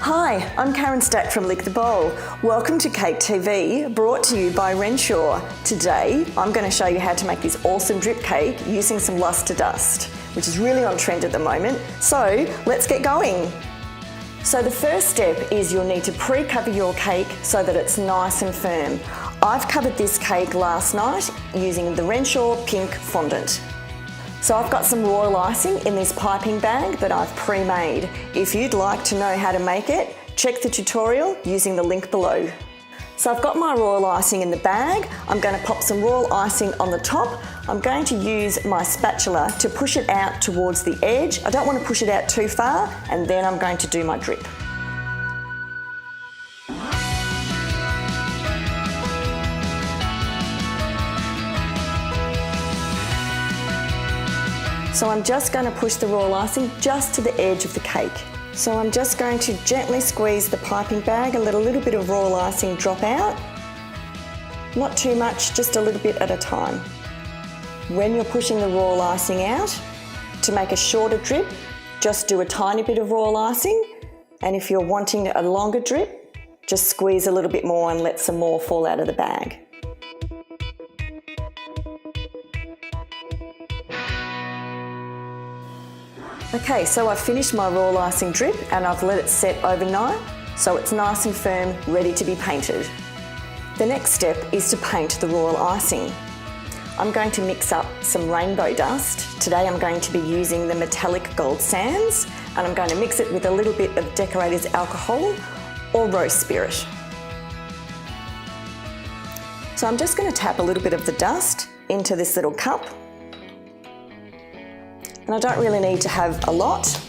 Hi, I'm Karen Stack from Lick the Bowl. Welcome to Cake TV, brought to you by Renshaw. Today, I'm going to show you how to make this awesome drip cake using some Lustre dust, which is really on trend at the moment. So, let's get going. So the first step is you'll need to pre-cover your cake so that it's nice and firm. I've covered this cake last night using the Renshaw Pink Fondant. So I've got some royal icing in this piping bag that I've pre-made. If you'd like to know how to make it, check the tutorial using the link below. So I've got my royal icing in the bag. I'm going to pop some royal icing on the top. I'm going to use my spatula to push it out towards the edge. I don't want to push it out too far, and then I'm going to do my drip. So I'm just going to push the royal icing just to the edge of the cake. So I'm just going to gently squeeze the piping bag and let a little bit of royal icing drop out. Not too much, just a little bit at a time. When you're pushing the royal icing out, to make a shorter drip, just do a tiny bit of royal icing. And if you're wanting a longer drip, just squeeze a little bit more and let some more fall out of the bag. Okay, so I've finished my royal icing drip and I've let it set overnight, so it's nice and firm, ready to be painted. The next step is to paint the royal icing. I'm going to mix up some rainbow dust. Today I'm going to be using the metallic gold sands, and I'm going to mix it with a little bit of decorator's alcohol or rose spirit. So I'm just going to tap a little bit of the dust into this little cup. And I don't really need to have a lot.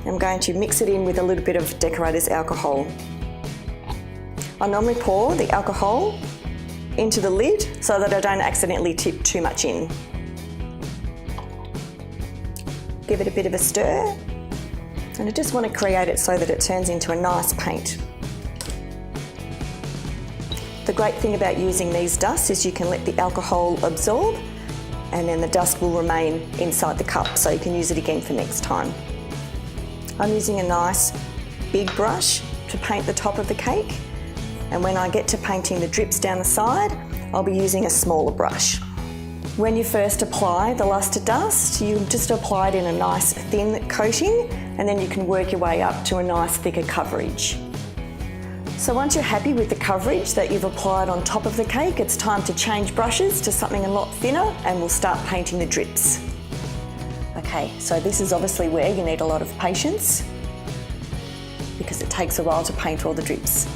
I'm going to mix it in with a little bit of decorator's alcohol. I normally pour the alcohol into the lid so that I don't accidentally tip too much in. Give it a bit of a stir, and I just want to create it so that it turns into a nice paint. The great thing about using these dusts is you can let the alcohol absorb, and then the dust will remain inside the cup, so you can use it again for next time. I'm using a nice big brush to paint the top of the cake, and when I get to painting the drips down the side, I'll be using a smaller brush. When you first apply the Lustre dust, you just apply it in a nice thin coating, and then you can work your way up to a nice thicker coverage. So once you're happy with the coverage that you've applied on top of the cake, it's time to change brushes to something a lot thinner, and we'll start painting the drips. Okay, so this is obviously where you need a lot of patience, because it takes a while to paint all the drips.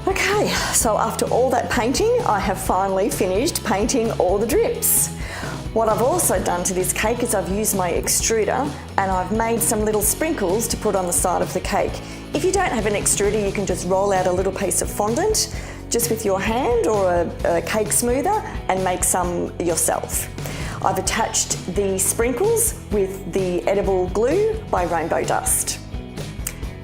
Okay, so after all that painting, I have finally finished painting all the drips. What I've also done to this cake is I've used my extruder, and I've made some little sprinkles to put on the side of the cake. If you don't have an extruder, you can just roll out a little piece of fondant just with your hand or a cake smoother and make some yourself. I've attached the sprinkles with the edible glue by Rainbow Dust.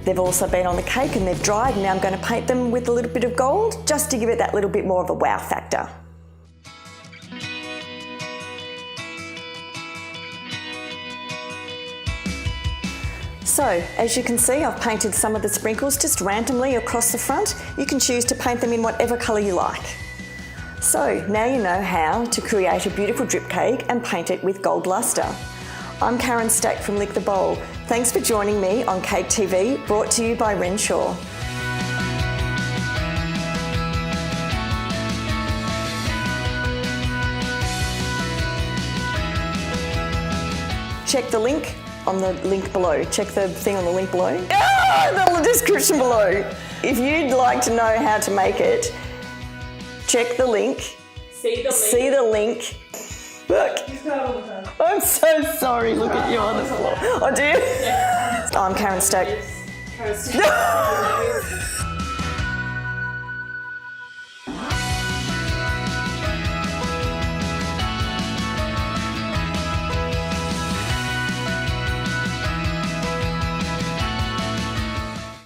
They've also been on the cake and they've dried, and now I'm going to paint them with a little bit of gold just to give it that little bit more of a wow factor. So, as you can see, I've painted some of the sprinkles just randomly across the front. You can choose to paint them in whatever colour you like. So, now you know how to create a beautiful drip cake and paint it with gold lustre. I'm Karen Stack from Lick the Bowl. Thanks for joining me on Cake TV, brought to you by Renshaw. Check the link on the link below. Check the thing on the link below. The description below. If you'd like to know how to make it, check the link. See the link. Look. I'm so sorry. Look at you on the floor. I do? Yeah. I'm Karen Stack.